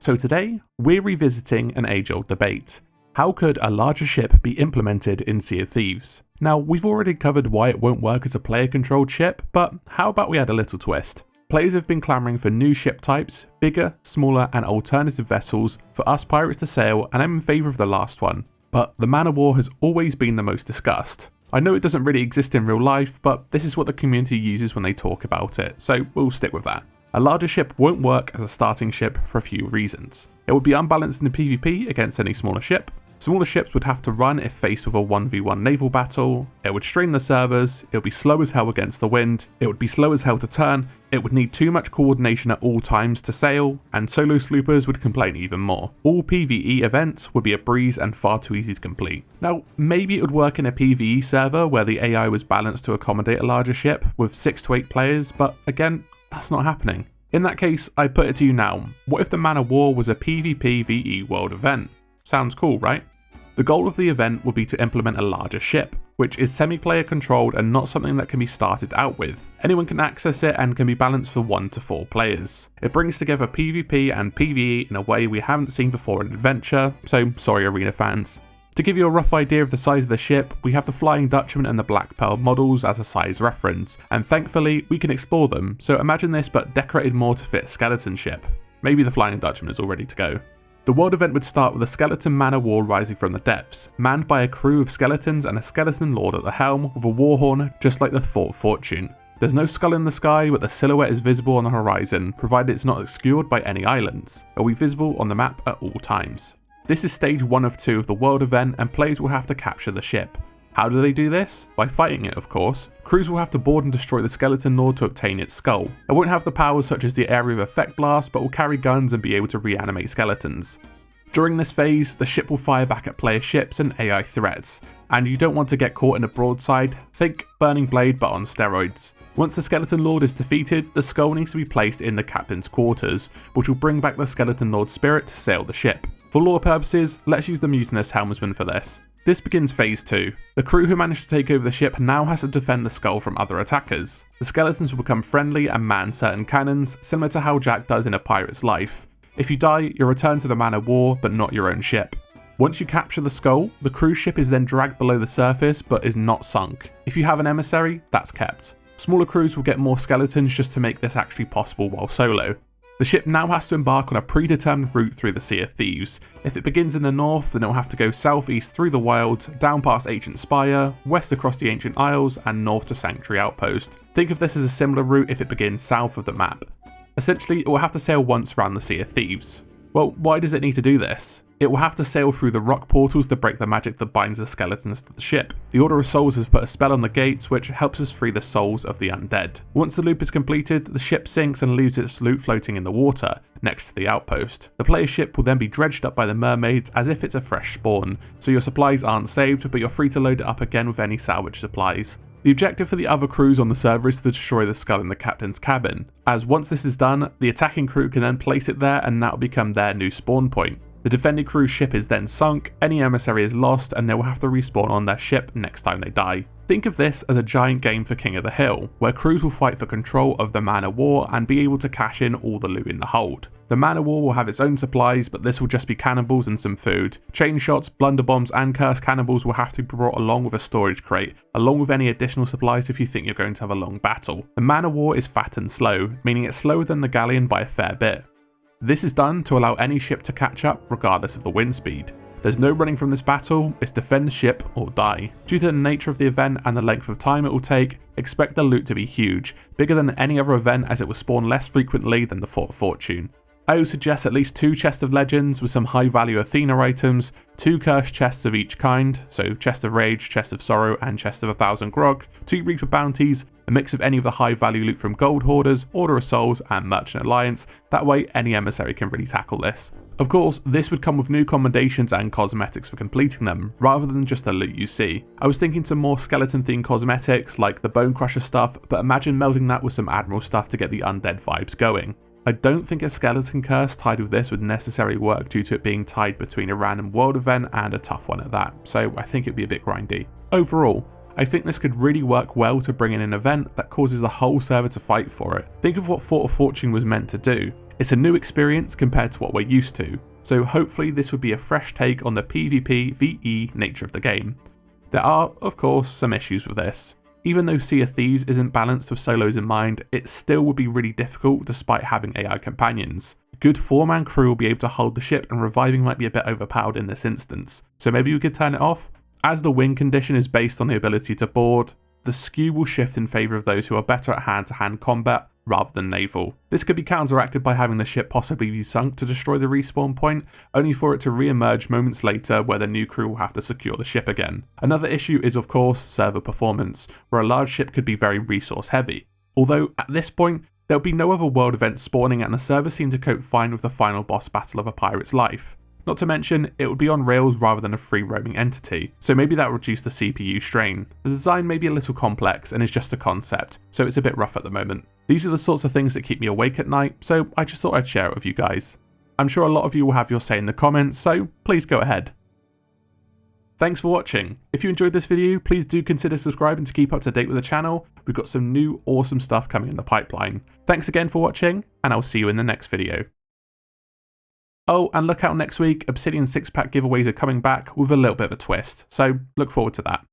So today, we're revisiting an age-old debate. How could a larger ship be implemented in Sea of Thieves? Now, we've already covered why it won't work as a player-controlled ship, but how about we add a little twist? Players have been clamouring for new ship types, bigger, smaller and alternative vessels for us pirates to sail, and I'm in favour of the last one. But the man of war has always been the most discussed. I know it doesn't really exist in real life, but this is what the community uses when they talk about it, so we'll stick with that. A larger ship won't work as a starting ship for a few reasons. It would be unbalanced in the PvP against any smaller ship. Smaller ships would have to run if faced with a 1v1 naval battle, it would strain the servers, it would be slow as hell against the wind, it would be slow as hell to turn, it would need too much coordination at all times to sail, and solo sloopers would complain even more. All PvE events would be a breeze and far too easy to complete. Now, maybe it would work in a PvE server where the AI was balanced to accommodate a larger ship with 6 to 8 players, but again, that's not happening. In that case, I put it to you now, what if the Man of War was a PVPVE World Event? Sounds cool, right? The goal of the event would be to implement a larger ship, which is semi-player controlled and not something that can be started out with. Anyone can access it and can be balanced for 1 to 4 players. It brings together PvP and PvE in a way we haven't seen before in Adventure, so sorry Arena fans. To give you a rough idea of the size of the ship, we have the Flying Dutchman and the Black Pearl models as a size reference, and thankfully we can explore them, so imagine this but decorated more to fit a skeleton ship. Maybe the Flying Dutchman is all ready to go. The world event would start with a skeleton man of war rising from the depths, manned by a crew of skeletons and a skeleton lord at the helm with a war horn just like the Fort of Fortune. There's no skull in the sky, but the silhouette is visible on the horizon, provided it's not obscured by any islands. It will be visible on the map at all times. This is stage 1 of 2 of the world event and players will have to capture the ship. How do they do this? By fighting it, of course. Crews will have to board and destroy the skeleton lord to obtain its skull. It won't have the powers such as the area of effect blast, but will carry guns and be able to reanimate skeletons. During this phase, the ship will fire back at player ships and AI threats, and you don't want to get caught in a broadside, think Burning Blade but on steroids. Once the skeleton lord is defeated, the skull needs to be placed in the captain's quarters, which will bring back the skeleton lord's spirit to sail the ship. For lore purposes, let's use the mutinous helmsman for this. This begins phase 2. The crew who managed to take over the ship now has to defend the skull from other attackers. The skeletons will become friendly and man certain cannons, similar to how Jack does in A Pirate's Life. If you die, you're returned to the man of war, but not your own ship. Once you capture the skull, the cruise ship is then dragged below the surface but is not sunk. If you have an emissary, that's kept. Smaller crews will get more skeletons just to make this actually possible while solo. The ship now has to embark on a predetermined route through the Sea of Thieves. If it begins in the north, then it will have to go southeast through the wilds, down past Ancient Spire, west across the Ancient Isles, and north to Sanctuary Outpost. Think of this as a similar route if it begins south of the map. Essentially, it will have to sail once around the Sea of Thieves. Well, why does it need to do this? It will have to sail through the rock portals to break the magic that binds the skeletons to the ship. The Order of Souls has put a spell on the gates which helps us free the souls of the undead. Once the loop is completed, the ship sinks and leaves its loot floating in the water, next to the outpost. The player's ship will then be dredged up by the mermaids as if it's a fresh spawn, so your supplies aren't saved but you're free to load it up again with any salvage supplies. The objective for the other crews on the server is to destroy the skull in the captain's cabin, as once this is done, the attacking crew can then place it there and that will become their new spawn point. The defending crew's ship is then sunk, any emissary is lost and they will have to respawn on their ship next time they die. Think of this as a giant game for King of the Hill, where crews will fight for control of the man of war and be able to cash in all the loot in the hold. The man of war will have its own supplies, but this will just be cannonballs and some food. Chain shots, blunderbombs and cursed cannonballs will have to be brought along with a storage crate, along with any additional supplies if you think you're going to have a long battle. The man of war is fat and slow, meaning it's slower than the galleon by a fair bit. This is done to allow any ship to catch up regardless of the wind speed. There's no running from this battle, it's defend the ship or die. Due to the nature of the event and the length of time it will take, expect the loot to be huge, bigger than any other event as it will spawn less frequently than the Fort of Fortune. I would suggest at least 2 chests of legends with some high value Athena items, 2 cursed chests of each kind, so chest of rage, chest of sorrow and chest of 1000 grog, 2 reaper bounties, a mix of any of the high value loot from gold hoarders, Order of Souls and Merchant Alliance, that way any emissary can really tackle this. Of course, this would come with new commendations and cosmetics for completing them, rather than just the loot you see. I was thinking some more skeleton themed cosmetics like the Bone Crusher stuff, but imagine melding that with some Admiral stuff to get the undead vibes going. I don't think a skeleton curse tied with this would necessarily work due to it being tied between a random world event and a tough one at that, so I think it'd be a bit grindy. Overall, I think this could really work well to bring in an event that causes the whole server to fight for it. Think of what Fort of Fortune was meant to do. It's a new experience compared to what we're used to, so hopefully this would be a fresh take on the PVPVE nature of the game. There are, of course, some issues with this. Even though Sea of Thieves isn't balanced with solos in mind, it still would be really difficult despite having AI companions. A good 4-man crew will be able to hold the ship, and reviving might be a bit overpowered in this instance, so maybe we could turn it off? As the win condition is based on the ability to board, the skew will shift in favour of those who are better at hand-to-hand combat rather than naval. This could be counteracted by having the ship possibly be sunk to destroy the respawn point, only for it to re-emerge moments later where the new crew will have to secure the ship again. Another issue is of course server performance, where a large ship could be very resource heavy. Although at this point, there'll be no other world events spawning and the server seemed to cope fine with the final boss battle of a pirate's life. Not to mention, it would be on rails rather than a free roaming entity, so maybe that would reduce the CPU strain. The design may be a little complex and is just a concept, so it's a bit rough at the moment. These are the sorts of things that keep me awake at night, so I just thought I'd share it with you guys. I'm sure a lot of you will have your say in the comments, so please go ahead. Thanks for watching. If you enjoyed this video, please do consider subscribing to keep up to date with the channel. We've got some new awesome stuff coming in the pipeline. Thanks again for watching, and I'll see you in the next video. Oh, and look out next week, Obsidian 6-pack giveaways are coming back with a little bit of a twist, so look forward to that.